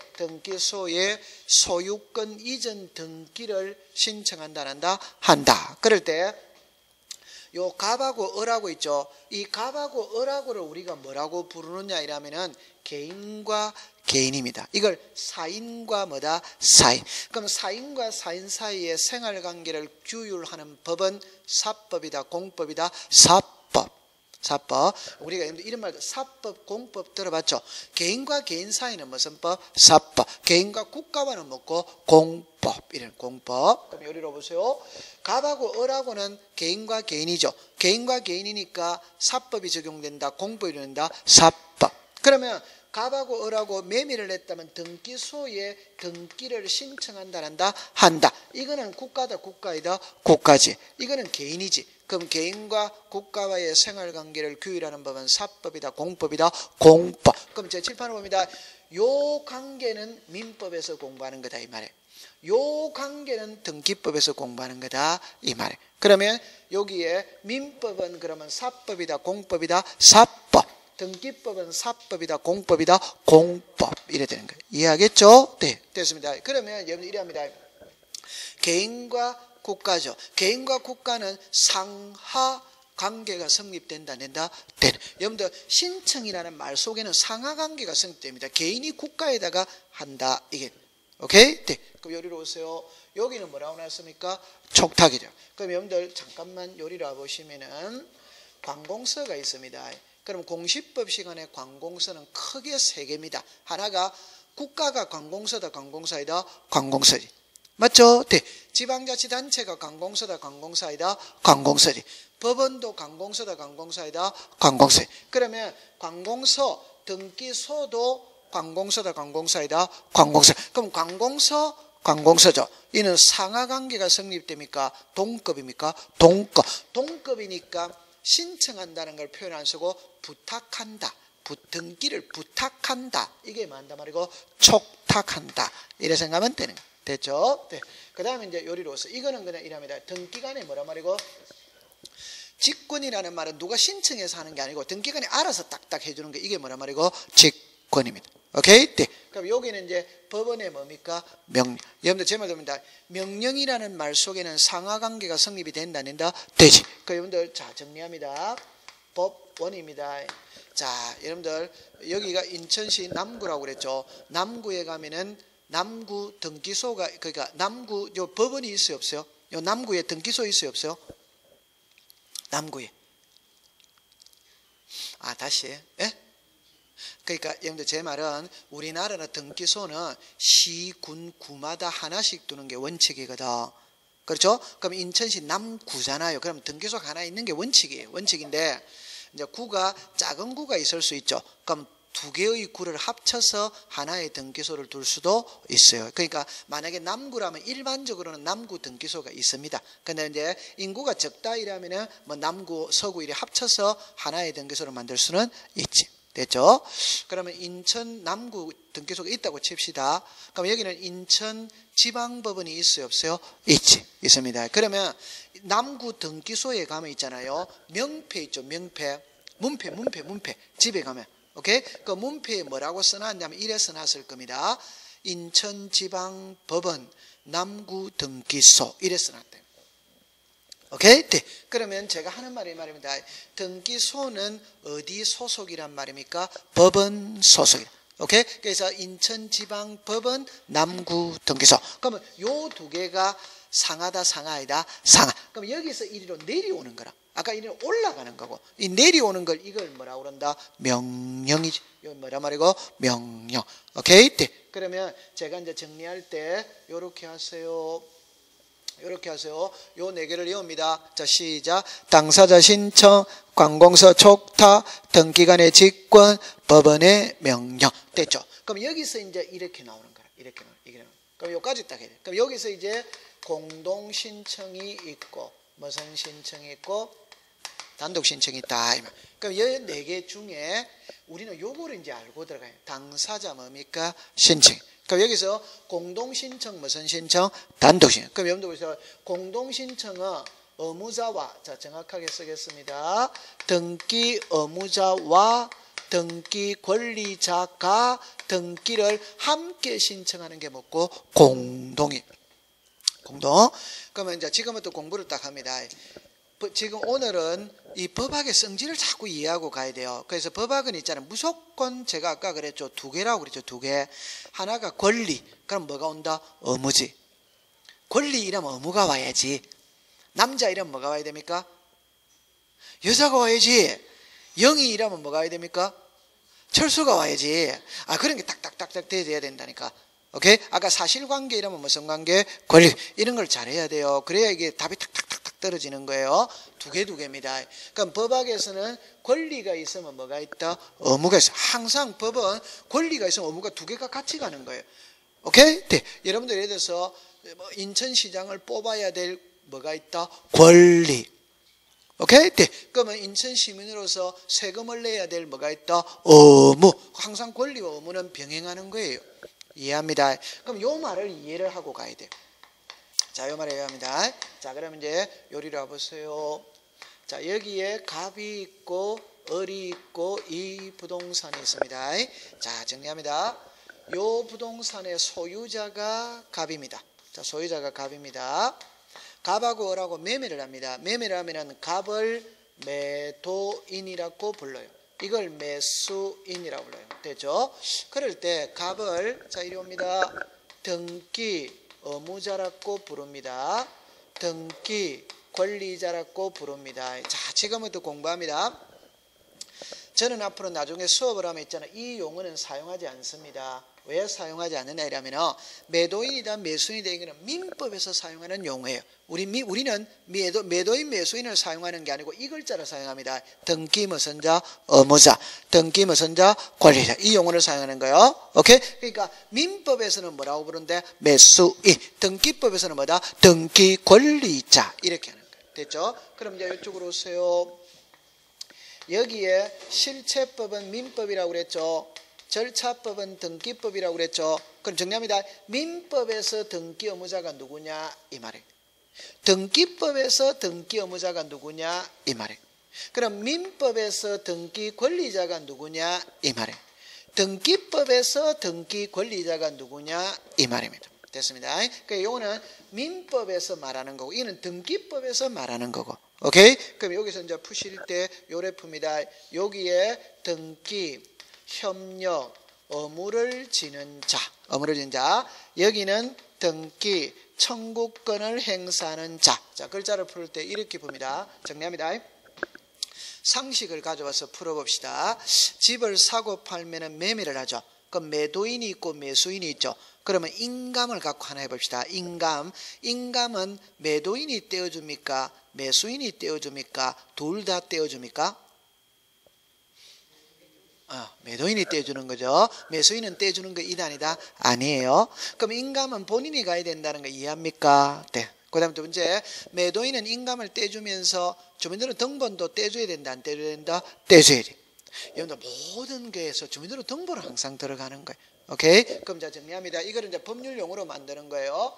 S1: 소유권 이전 등기를 신청한다 한다. 그럴 때 요 갑하고 을하고 있죠. 이 갑하고 을하고를 우리가 뭐라고 부르느냐 이라면은 개인과 개인입니다. 이걸 사인과 뭐다? 사인. 그럼 사인과 사인 사이의 생활관계를 규율하는 법은 사법이다, 공법이다? 사법. 우리가 이런 말도 사법, 공법 들어봤죠? 개인과 개인 사이는 무슨 법? 사법. 개인과 국가와는 뭐고? 공법. 이런 공법. 그럼 요리로 보세요. 갑하고 을하고는 개인과 개인이죠. 개인과 개인이니까 사법이 적용된다, 공법이 적용된다, 사법. 그러면 갑하고 을하고 매매를 했다면 등기소에 등기를 신청한다 한다. 이거는 국가다, 국가이다, 국가지. 이거는 개인이지. 그럼 개인과 국가와의 생활관계를 규율하는 법은 사법이다, 공법이다, 공법. 그럼 제 칠판을 봅니다. 요 관계는 민법에서 공부하는 거다 이 말이에요. 요 관계는 등기법에서 공부하는 거다 이 말이에요. 그러면 여기에 민법은 그러면 사법이다, 공법이다, 사법. 등기법은 사법이다, 공법이다, 공법. 이래 되는 거예요. 이해하겠죠? 네, 됐습니다. 그러면 여러분 이래 합니다. 개인과 국가죠. 개인과 국가는 상하 관계가 성립된다, 안 된다? 된. 여러분들 신청이라는 말 속에는 상하 관계가 성립됩니다. 개인이 국가에다가 한다. 이게 오케이? 네. 그럼 요리로 오세요. 여기는 뭐라고 나왔습니까? 촉탁이죠. 그럼 여러분들 잠깐만 요리로 와보시면은 관공서가 있습니다. 그럼 공시법 시간에 관공서는 크게 3개입니다. 하나가 국가가 관공서다, 관공사이다, 관공서지. 맞죠? 네. 지방자치단체가 관공서다, 관공사이다, 관공서지. 법원도 관공서다, 관공사이다, 관공서지. 그러면 관공서, 등기소도 관공서다, 관공사이다, 관공서. 그럼 관공서, 관공서죠. 이는 상하관계가 성립됩니까? 동급입니까? 동급. 동급이니까 신청한다는 걸 표현 안 쓰고 부탁한다. 등기를 부탁한다. 이게 뭐한단 말이고 촉탁한다. 이래 생각하면 되는 거예요. 됐죠? 네. 그 다음에 이제 요리로서 이거는 그냥 이랍니다. 등기간에 뭐란 말이고 직권이라는 말은 누가 신청해서 하는 게 아니고 등기관이 알아서 딱딱 해주는 게 이게 뭐란 말이고 직권입니다. 오케이? 네. 그럼 여기는 이제 법원의 뭡니까? 명령. 여러분들 제 말 들립니다. 명령이라는 말 속에는 상하관계가 성립이 된다, 안 된다? 되지. 그 여러분들 자 정리합니다. 법원입니다. 자 여러분들 여기가 인천시 남구라고 그랬죠. 남구에 가면은 남구 등기소가 그러니까 남구 요 법원이 있어요, 없어요? 요 남구에 등기소 있어요, 없어요? 남구에. 아 다시. 예? 그러니까 여러분들 제 말은 우리나라는 등기소는 시, 군, 구마다 하나씩 두는 게 원칙이거든. 그렇죠? 그럼 인천시 남구잖아요. 그럼 등기소가 하나 있는 게 원칙이에요. 원칙인데 이제 구가 작은 구가 있을 수 있죠. 그럼 두 개의 구를 합쳐서 하나의 등기소를 둘 수도 있어요. 그러니까 만약에 남구라면 일반적으로는 남구 등기소가 있습니다. 근데 이제 인구가 적다 이라면은 뭐 남구, 서구 이렇게 합쳐서 하나의 등기소를 만들 수는 있지. 됐죠? 그러면 인천 남구 등기소가 있다고 칩시다. 그럼 여기는 인천 지방법원이 있어요, 없어요? 있지. 있습니다. 그러면 남구 등기소에 가면 있잖아요. 명패 있죠, 명패. 문패. 집에 가면. 오케이? 그 문패에 뭐라고 써놨냐면 이래 써놨을 겁니다. 인천지방법원 남구등기소 이래 써놨대요. 오케이? 네. 그러면 제가 하는 말이 말입니다. 등기소는 어디 소속이란 말입니까? 법원 소속이다. 오케이? 그래서 인천지방법원 남구등기소. 그러면 요 두 개가 상하다, 상하이다, 상하. 그럼 여기서 이리로 내려오는 거라. 아까 이리로 올라가는 거고. 이 내려오는 걸 이걸 뭐라고 그런다? 명령이지. 이거 뭐라 말이고? 명령. 오케이? 네. 그러면 제가 이제 정리할 때 요렇게 하세요. 이렇게 하세요. 요 네 개를 외웁니다. 자, 시작. 당사자 신청, 관공서 촉탁, 등기관의 직권, 법원의 명령. 됐죠? 그럼 여기서 이제 이렇게 나오는 거야. 이렇게 나오는. 그럼 요까지 딱 해야 돼. 그럼 여기서 이제 공동 신청이 있고, 무슨 신청이 있고, 단독 신청이 있다. 그럼 이 네 개 중에 우리는 요거를 이제 알고 들어가요. 당사자 뭡니까? 신청. 그럼 여기서 공동신청 무슨 신청? 단독신청. 그럼 여러분들 보세요. 공동신청은 의무자와 자 정확하게 쓰겠습니다. 등기 의무자와 등기 권리자가 등기를 함께 신청하는 게 뭐고? 공동. 그러면 이제 지금부터 공부를 딱 합니다. 지금 오늘은 이 법학의 성질을 자꾸 이해하고 가야 돼요. 그래서 법학은 있잖아요. 무조건 제가 아까 그랬죠. 두 개라고 그랬죠. 두 개. 하나가 권리. 그럼 뭐가 온다? 의무지. 권리 이러면 의무가 와야지. 남자 이러면 뭐가 와야 됩니까? 여자가 와야지. 영이 이러면 뭐가 와야 됩니까? 철수가 와야지. 아 그런 게 딱딱딱딱 돼야 된다니까. 오케이? 아까 사실관계 이러면 무슨 관계? 권리. 이런 걸 잘해야 돼요. 그래야 이게 답이 탁탁탁탁 떨어지는 거예요. 두 개입니다. 그럼 법학에서는 권리가 있으면 뭐가 있다? 의무가 있어. 항상 법은 권리가 있으면 의무가 두 개가 같이 가는 거예요. 오케이? 네. 여러분들 예를 들어서 인천시장을 뽑아야 될 뭐가 있다? 권리. 오케이? 네. 그러면 인천시민으로서 세금을 내야 될 뭐가 있다? 의무. 항상 권리와 의무는 병행하는 거예요. 이해합니다. 그럼 요 말을 이해를 하고 가야 돼요. 자, 요 말을 이해합니다. 자, 그러면 이제 요리를 와보세요. 자, 여기에 갑이 있고 을이 있고 이 부동산이 있습니다. 자, 정리합니다. 요 부동산의 소유자가 갑입니다. 자, 소유자가 갑입니다. 갑하고 을하고 매매를 합니다. 매매를 하면은 갑을 매도인이라고 불러요. 이걸 매수인이라고 불러요. 됐죠? 그럴 때 갑을 자 이리 옵니다. 등기 의무자라고 부릅니다. 등기 권리자라고 부릅니다. 자, 지금부터 공부합니다. 저는 앞으로 나중에 수업을 하면 있잖아요. 이 용어는 사용하지 않습니다. 왜 사용하지 않느냐 이러면 매도인이다 매수인이다 이거는 민법에서 사용하는 용어예요. 우리는 매도인 매수인을 사용하는 게 아니고 이 글자를 사용합니다. 등기 무슨 자 의무자 등기 무슨 자 권리자 이 용어를 사용하는 거예요. 오케이? 그러니까 민법에서는 뭐라고 부르는데 매수인 등기법에서는 뭐다? 등기 권리자 이렇게 하는 거예요. 됐죠? 그럼 이제 이쪽으로 오세요. 여기에 실체법은 민법이라고 그랬죠. 절차법은 등기법이라고 그랬죠. 그럼 정리합니다. 민법에서 등기 의무자가 누구냐 이 말이에요. 등기법에서 등기 의무자가 누구냐 이 말이에요. 그럼 민법에서 등기 권리자가 누구냐 이 말이에요. 등기법에서 등기 권리자가 누구냐 이 말입니다. 됐습니다. 그러니까 요거는 민법에서 말하는 거고 이는 등기법에서 말하는 거고. 오케이? 그럼 여기서 이제 푸실 때 요래 풉니다. 여기에 등기, 협력, 의무를 지는 자, 의무를 지는 자. 여기는 등기, 청구권을 행사하는 자. 자, 글자를 풀 때 이렇게 봅니다. 정리합니다. 상식을 가져와서 풀어봅시다. 집을 사고 팔면은 매매를 하죠. 그럼 매도인이 있고 매수인이 있죠. 그러면 인감을 갖고 하나 해봅시다. 인감은 매도인이 떼어줍니까? 매수인이 떼어줍니까? 둘 다 떼어줍니까? 매도인이 떼어주는 거죠. 매수인은 떼어주는 거 이단이다? 아니에요. 그럼 인감은 본인이 가야 된다는 거 이해합니까? 네. 그 다음 두 번째, 매도인은 인감을 떼주면서 주민등록 등본도 떼줘야 된다, 안 떼줘야 된다? 떼줘야 돼. 여러분들 모든 거에서 주민등록 등본은 항상 들어가는 거예요. 오케이? 그럼 자 정리합니다. 이거를 이제 법률 용어로 만드는 거예요.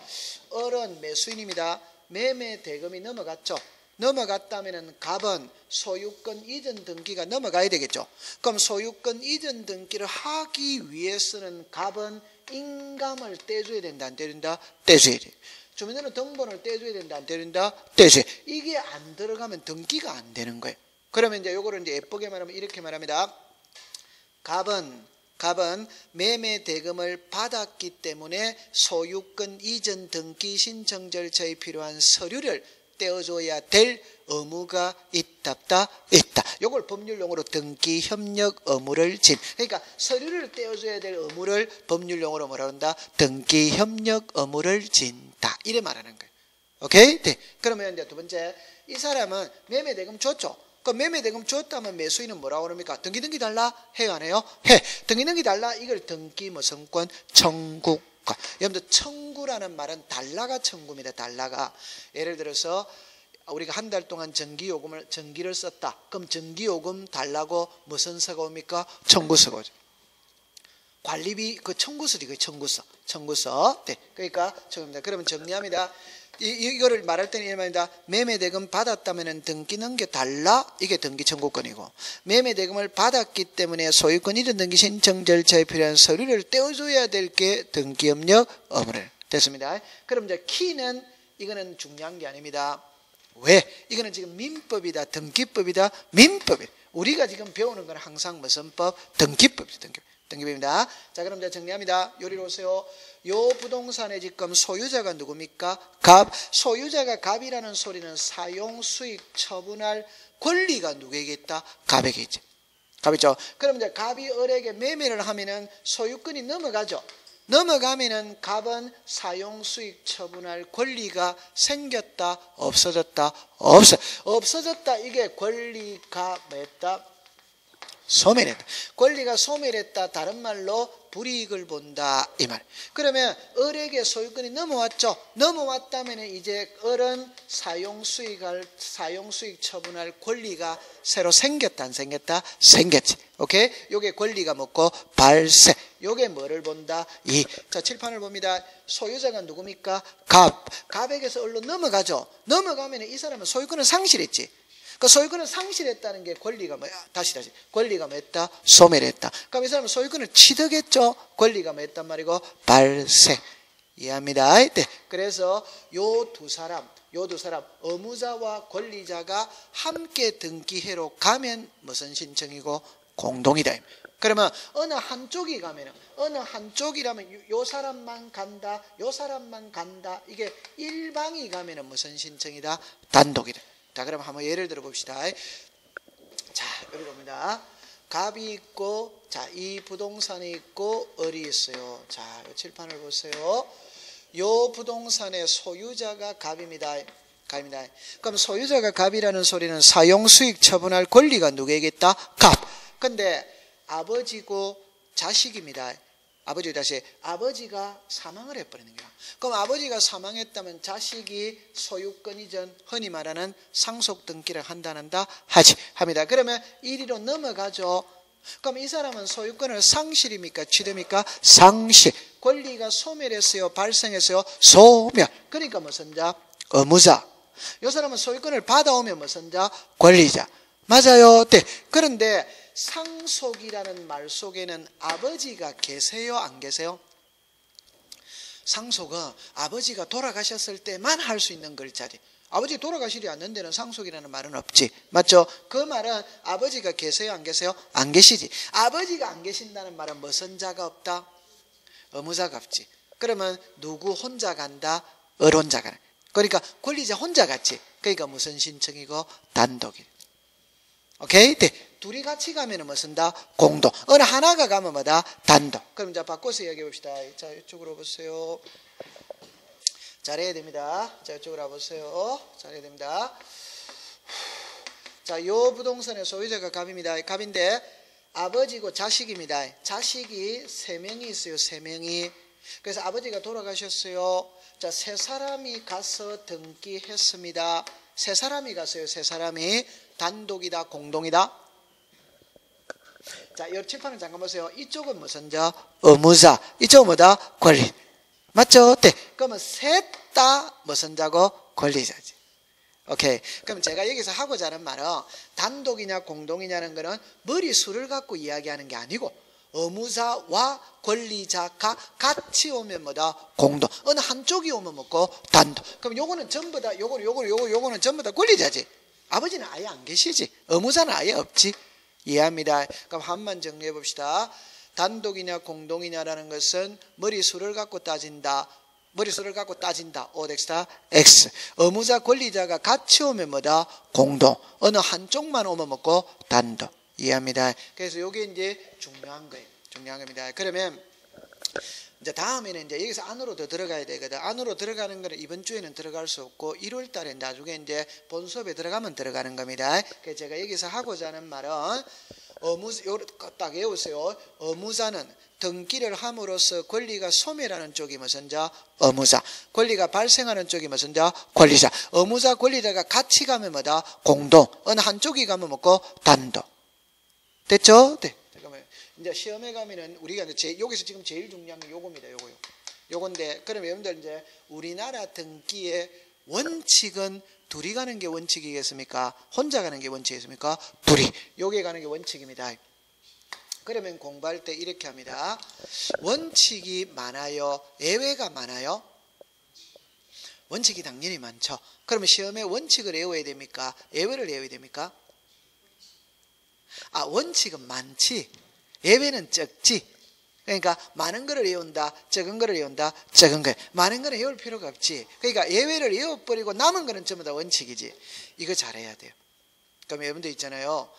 S1: 어른 매수인입니다. 매매 대금이 넘어갔죠. 넘어갔다면은 갑은 소유권 이전 등기가 넘어가야 되겠죠. 그럼 소유권 이전 등기를 하기 위해서는 갑은 인감을 떼줘야 된다, 안 떼준다? 떼줘야 돼. 주민등록 등본을 떼줘야 된다, 안 떼준다? 떼줘야 돼. 이게 안 들어가면 등기가 안 되는 거예요. 그러면 이제 요거를 이제 예쁘게 말하면 이렇게 말합니다. 갑은 매매 대금을 받았기 때문에 소유권 이전 등기 신청 절차에 필요한 서류를 떼어줘야 될 의무가 있다. 요걸 법률용어로 등기 협력 의무를 진. 그러니까 서류를 떼어줘야 될 의무를 법률용어로 뭐라 그런다? 등기 협력 의무를 진다. 이래 말하는 거예요. 오케이? 네. 그러면 이제 두 번째, 이 사람은 매매 대금 줬죠. 그 매매 대금 줬다면 매수인은 뭐라고 그럽니까? 등기 달라? 해요, 안 해요? 해. 등기 달라? 이걸 등기 무선권 청구. 여러분들 청구라는 말은 달라가 청구입니다. 달라가. 예를 들어서 우리가 한 달 동안 전기를 썼다. 그럼 전기요금 달라고 무슨 서가 옵니까? 청구서가 오죠. 관리비 그 청구서지, 그 청구서. 네. 그러니까 청구입니다. 그러면 정리합니다. 이거를 말할 때는 이말입니다. 매매 대금 받았다면은 등기 넘겨달라. 이게 등기 청구권이고, 매매 대금을 받았기 때문에 소유권 이전 등기 신청 절차에 필요한 서류를 떼어줘야 될 게 등기 협력 의무를. 됐습니다. 그럼 이제 키는 이거는 중요한 게 아닙니다. 왜? 이거는 지금 민법이다, 등기법이다, 민법이다. 우리가 지금 배우는 건 항상 무슨 법? 등기법이다. 등기법입니다. 자, 그럼 이제 정리합니다. 요리로 오세요. 요 부동산의 지금 소유자가 누굽니까? 갑. 소유자가 갑이라는 소리는 사용 수익 처분할 권리가 누구에게 있다? 갑에게 있지. 갑이죠. 그럼 이제 갑이 을에게 매매를 하면은 소유권이 넘어가죠. 넘어가면은 갑은 사용 수익 처분할 권리가 생겼다, 없어졌다? 없어졌다. 이게 권리가 맺다, 소멸했다. 권리가 소멸했다. 다른 말로 불이익을 본다, 이 말. 그러면 을에게 소유권이 넘어왔죠. 넘어왔다면 이제 을은 사용 수익 처분할 권리가 새로 생겼다, 안 생겼다? 생겼지. 오케이? 요게 권리가 뭐고? 발생. 요게 뭐를 본다? 자, 칠판을 봅니다. 소유자가 누굽니까? 갑에게서 을로 넘어가죠. 넘어가면 이 사람은 소유권을 상실했지. 그 소유권을 상실했다는 게 권리가 뭐야? 다시. 권리가 뭐였다? 소멸했다. 그럼 이 사람은 소유권을 취득했죠? 권리가 뭐였단 말이고? 발생. 이해합니다. 네. 그래서 요 두 사람, 의무자와 권리자가 함께 등기회로 가면 무슨 신청이고? 공동이다. 그러면 어느 한쪽이 가면은, 어느 한쪽이라면 요 사람만 간다, 요 사람만 간다. 이게 일방이 가면은 무슨 신청이다? 단독이다. 자, 그럼 한번 예를 들어 봅시다. 자, 여기 봅니다. 갑이 있고, 자, 이 부동산이 있고, 을이 있어요. 자, 요 칠판을 보세요. 요 부동산의 소유자가 갑입니다. 그럼 소유자가 갑이라는 소리는 사용 수익 처분할 권리가 누구에게 있다? 갑. 근데 아버지고 자식입니다. 아버지가 사망을 해버리는 거야. 그럼 아버지가 사망했다면 자식이 소유권 이전, 흔히 말하는 상속 등기를 한다 합니다. 그러면 이리로 넘어가죠. 그럼 이 사람은 소유권을 상실입니까? 취득입니까? 상실. 권리가 소멸했어요? 발생했어요? 소멸. 그러니까 무슨 자? 의무자. 이 사람은 소유권을 받아오면 무슨 자? 권리자. 맞아요. 네. 그런데 상속이라는 말 속에는 아버지가 계세요? 안 계세요? 상속은 아버지가 돌아가셨을 때만 할 수 있는 글자지. 아버지 돌아가시지 않는 데는 상속이라는 말은 없지. 맞죠? 그 말은 아버지가 계세요? 안 계세요? 안 계시지. 아버지가 안 계신다는 말은 무슨 자가 없다? 의무자가 없지. 그러면 누구 혼자 간다? 혼자 가라. 그러니까 권리자 혼자 갔지. 그러니까 무슨 신청이고? 단독이. 오케이? 네. 둘이 같이 가면 무슨 다? 공동. 어느 하나가 가면 뭐다? 단독. 그럼 자 바꿔서 이야기해 봅시다. 자 이쪽으로 보세요. 잘해야 됩니다. 자 이쪽으로 와보세요. 잘해야 됩니다. 자, 요 부동산의 소유자가 갑입니다. 갑인데 아버지고 자식입니다. 자식이 3명이 있어요. 3명이. 그래서 아버지가 돌아가셨어요. 자, 3사람이 가서 등기했습니다. 3사람이 갔어요. 3사람이. 단독이다, 공동이다. 자, 이 칠판을 잠깐 보세요. 이쪽은 무슨 자? 의무자. 이쪽은 뭐다? 권리. 맞죠? 네. 그러면 셋 다 무슨 자고? 권리자지. 오케이. 그럼 제가 여기서 하고자 하는 말은 단독이냐 공동이냐는 거는 머리수를 갖고 이야기하는 게 아니고 의무자와 권리자가 같이 오면 뭐다? 공동. 어느 한쪽이 오면 뭐고? 단독. 그럼 요거는 전부 다 요거는 전부 다 권리자지. 아버지는 아예 안 계시지. 의무자는 아예 없지. 이해합니다. 그럼 한번 정리해 봅시다. 단독이냐 공동이냐라는 것은 머리수를 갖고 따진다. 머리수를 갖고 따진다. 오덱스타 X. 의무자 권리자가 같이 오면 뭐다? 공동. 어느 한쪽만 오면 뭐고? 단독. 이해합니다. 그래서 이게 이제 중요한 거예요. 중요한 겁니다. 그러면 이제 다음에는 이제 여기서 안으로 더 들어가야 되거든. 안으로 들어가는 거는 이번 주에는 들어갈 수 없고 1월 달에 나중에 이제 본 수업에 들어가면 들어가는 겁니다. 그래서 제가 여기서 하고자 하는 말은 의무자, 딱 외우세요. 의무자는 등기를 함으로써 권리가 소멸하는 쪽이 무슨 자? 의무자. 권리가 발생하는 쪽이 무슨 자? 권리자. 의무자, 권리자가 같이 가면 뭐다? 공동. 어느 한쪽이 가면 뭐고? 단독. 됐죠? 네. 잠깐만요. 이제 시험에 가면은 우리가 이제 여기서 지금 제일 중요한 게 요겁니다. 요건데, 그럼 여러분들 이제 우리나라 등기의 원칙은 둘이 가는 게 원칙이겠습니까? 혼자 가는 게 원칙이겠습니까? 둘이. 요게 가는 게 원칙입니다. 그러면 공부할 때 이렇게 합니다. 원칙이 많아요? 예외가 많아요? 원칙이 당연히 많죠. 그러면 시험에 원칙을 외워야 됩니까? 예외를 외워야 됩니까? 아, 원칙은 많지. 예외는 적지. 그러니까 많은 거를 외운다, 적은 거를 외운다, 적은 거. 많은 거는 외울 필요가 없지. 그러니까 예외를 외워버리고 남은 거는 전부 다 원칙이지. 이거 잘해야 돼요. 그럼 여러분들 있잖아요.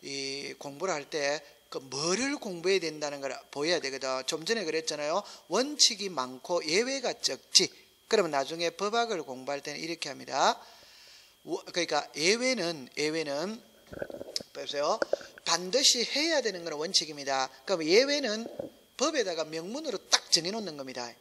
S1: 이 공부를 할 때 그 뭐를 공부해야 된다는 걸 보여야 되거든. 좀 전에 그랬잖아요. 원칙이 많고 예외가 적지. 그러면 나중에 법학을 공부할 때는 이렇게 합니다. 그러니까 예외는 보세요. 반드시 해야 되는 건 원칙입니다. 그럼 예외는 법에다가 명문으로 딱 정해놓는 겁니다.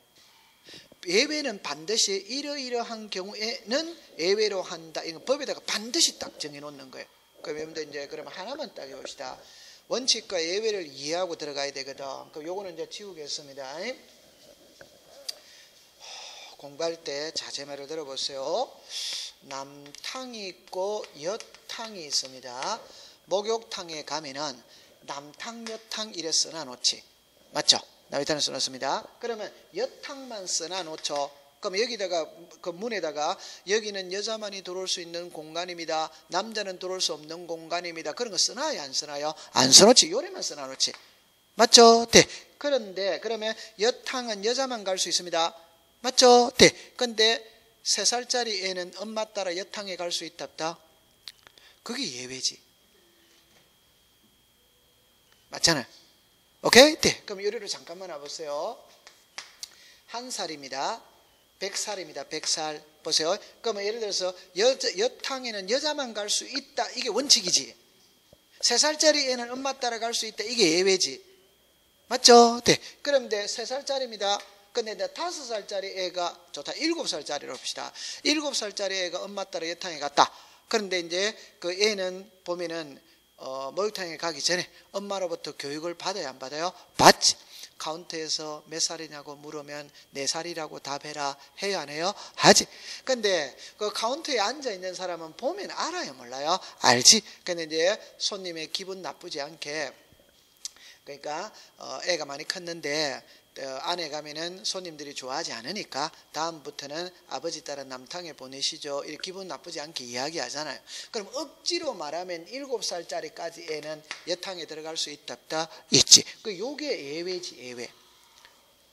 S1: 예외는 반드시 이러이러한 경우에는 예외로 한다. 이건 법에다가 반드시 딱 정해놓는 거예요. 그럼 여러분들 이제 그러면 하나만 딱 해봅시다. 원칙과 예외를 이해하고 들어가야 되거든. 그럼 요거는 이제 지우겠습니다. 공부할 때 자제말을 들어보세요. 남탕이 있고 여탕이 있습니다. 목욕탕에 가면은 남탕, 여탕 이래 써놔놓지. 맞죠? 여탕을 써놨습니다. 그러면 여탕만 써놔놓죠. 그럼 여기다가 그 문에다가 여기는 여자만이 들어올 수 있는 공간입니다. 남자는 들어올 수 없는 공간입니다. 그런 거 써놔요? 안 써놔요? 안 써놓지. 요래만 써놔놓지. 맞죠? 네. 그런데 그러면 여탕은 여자만 갈 수 있습니다. 맞죠? 네. 근데 3살짜리 애는 엄마 따라 여탕에 갈 수 있다 없다? 그게 예외지. 맞잖아요. 오케이? 네. 그럼 요리를 잠깐만 와보세요. 1살입니다. 100살입니다. 100살. 보세요. 그러면 예를 들어서 여탕에는 여자만 갈 수 있다. 이게 원칙이지. 3살짜리 애는 엄마 따라 갈 수 있다. 이게 예외지. 맞죠? 네. 그런데 3살짜리입니다. 근데 5살짜리 애가 좋다. 7살짜리로 봅시다. 7살짜리 애가 엄마 따라 여탕에 갔다. 그런데 이제 그 애는 보면은 목욕탕에 가기 전에 엄마로부터 교육을 받아야 안 받아요? 받지. 카운터에서 몇 살이냐고 물으면 4살이라고 답해라 해요 안 해요? 하지. 근데 그 카운터에 앉아 있는 사람은 보면 알아요 몰라요? 알지. 근데 이제 손님의 기분 나쁘지 않게, 그러니까 애가 많이 컸는데 안에 가면은 손님들이 좋아하지 않으니까 다음부터는 아버지 따라 남탕에 보내시죠, 이렇게 기분 나쁘지 않게 이야기하잖아요. 그럼 억지로 말하면 7살짜리까지 애는 여탕에 들어갈 수 있다 없다? 있지. 요게 예외지, 예외.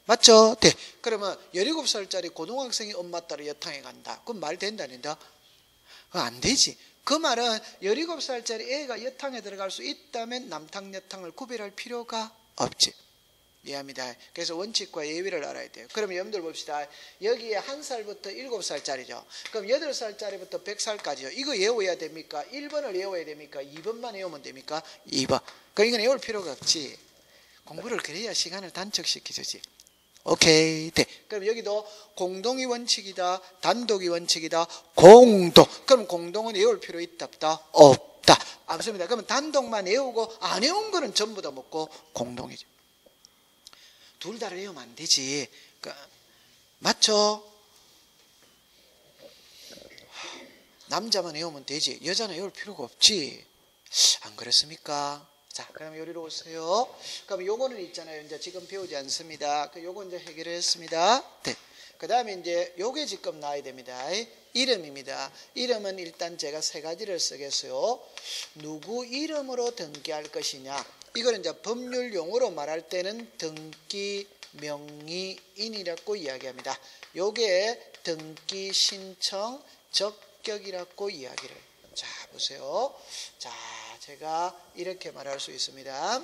S1: 맞죠? 네. 그러면 17살짜리 고등학생이 엄마 따라 여탕에 간다, 그럼 말 된다는데? 안 되지. 그 말은 17살짜리 애가 여탕에 들어갈 수 있다면 남탕 여탕을 구별할 필요가 없지. 이해합니다. 그래서 원칙과 예외를 알아야 돼요. 그러면 여러분들 봅시다. 여기에 1살부터 7살짜리죠. 그럼 8살짜리부터 100살까지요. 이거 외워야 됩니까? 1번을 외워야 됩니까? 2번만 외우면 됩니까? 2번. 그러니까 이건 외울 필요가 없지. 공부를 그래야 시간을 단축시켜주지. 오케이. 네. 그럼 여기도 공동이 원칙이다, 단독이 원칙이다, 공동. 그럼 공동은 외울 필요 있다 없다? 없다. 없습니다. 그러면 단독만 외우고 안 외운 거는 전부 다 먹고 공동이죠. 둘 다 외우면 안 되지. 맞죠? 남자만 외우면 되지 여자는 외울 필요가 없지. 안 그렇습니까? 자, 그럼 요리로 오세요. 그럼 요거는 있잖아요. 이제 지금 배우지 않습니다. 요거 이제 해결했습니다. 네. 그 다음에 이제 요게 지금 나와야 됩니다. 이름입니다. 이름은 일단 제가 3가지를 쓰겠어요. 누구 이름으로 등기할 것이냐. 이거는 이제 법률 용어로 말할 때는 등기 명의인이라고 이야기합니다. 요게 등기 신청 적격이라고 이야기를. 자, 보세요. 자, 제가 이렇게 말할 수 있습니다.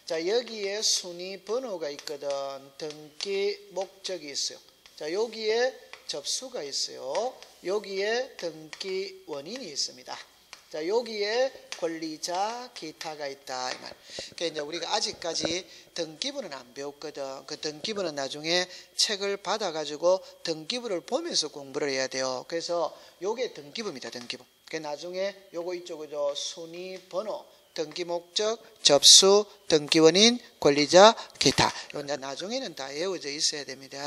S1: 자, 여기에 순위 번호가 있거든. 등기 목적이 있어요. 자, 여기에 접수가 있어요. 여기에 등기 원인이 있습니다. 자, 여기에 권리자 기타가 있다 이 말. 그러니까 이제 우리가 아직까지 등기부는 안 배웠거든. 그 등기부는 나중에 책을 받아가지고 등기부를 보면서 공부를 해야 돼요. 그래서 요게 등기부입니다. 등기부. 그 나중에 요거 이쪽으로 순위 번호, 등기 목적, 접수, 등기 원인, 권리자, 기타. 이건 나중에는 다 외워져 있어야 됩니다.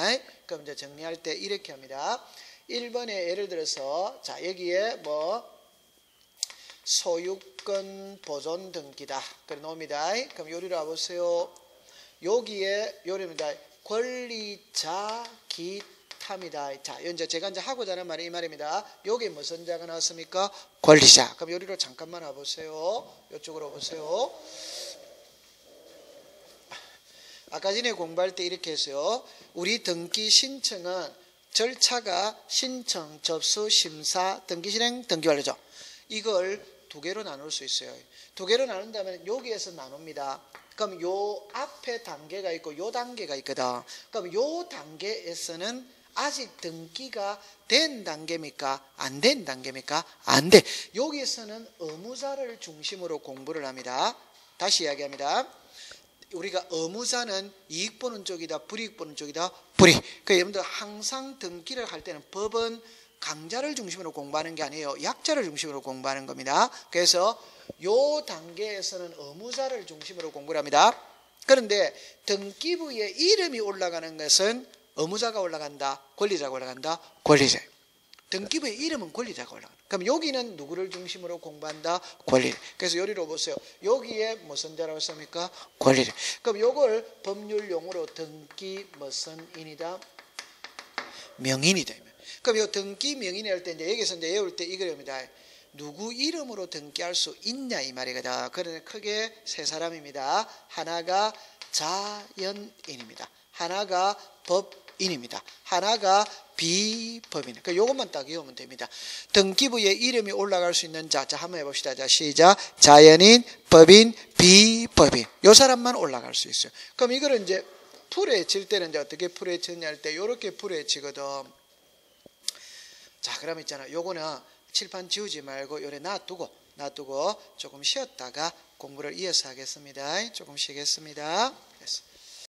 S1: 그럼 이제 정리할 때 이렇게 합니다. 1번에 예를 들어서 자, 여기에 뭐 소유권 보존 등기다. 그래 놓습니다. 그럼 요리로 와보세요. 여기에 요리입니다. 권리자 기타입니다. 자, 이제 제가 이제 하고자 하는 말이 이 말입니다. 여기 무슨 자가 나왔습니까? 권리자. 그럼 요리로 잠깐만 와보세요. 이쪽으로 오세요. 아까 전에 공부할 때 이렇게 했어요. 우리 등기 신청은 절차가 신청, 접수, 심사, 등기 실행, 등기 완료죠. 이걸 2개로 나눌 수 있어요. 2개로 나눈다면 여기에서 나눕니다. 그럼 요 앞에 단계가 있고 요 단계가 있거든. 그럼 요 단계에서는 아직 등기가 된 단계입니까? 안 된 단계입니까? 안 돼. 여기에서는 의무자를 중심으로 공부를 합니다. 다시 이야기합니다. 우리가 의무자는 이익 보는 쪽이다, 불이익 보는 쪽이다, 불이익. 그러니까 여러분들 항상 등기를 할 때는 법은 강자를 중심으로 공부하는 게 아니에요. 약자를 중심으로 공부하는 겁니다. 그래서 요 단계에서는 의무자를 중심으로 공부를 합니다. 그런데 등기부에 이름이 올라가는 것은 의무자가 올라간다, 권리자가 올라간다, 권리자. 등기부의 이름은 권리자가 올라간다. 그럼 여기는 누구를 중심으로 공부한다? 권리. 그래서 요리로 보세요. 여기에 무슨 자라고 씁니까? 권리. 그럼 요걸 법률 용어로 등기 무슨 인이다? 명인이다. 그럼 요 등기 명인이 할 때 이제 여기서 이제 외울 때 이거입니다. 누구 이름으로 등기할 수 있냐 이 말이거든. 그러니 크게 3사람입니다. 하나가 자연인입니다. 하나가 법인입니다. 하나가 비법인. 그러니까 요것만 딱 외우면 됩니다. 등기부에 이름이 올라갈 수 있는 자 한번 해봅시다. 자, 시작. 자연인, 법인, 비법인. 요 사람만 올라갈 수 있어요. 그럼 이거를 이제 풀에 칠 때는 이제 어떻게 풀에 쳤냐 할 때 요렇게 풀에 치거든. 자, 그럼 있잖아. 요거는 칠판 지우지 말고 요래 놔두고 조금 쉬었다가 공부를 이어서 하겠습니다. 조금 쉬겠습니다.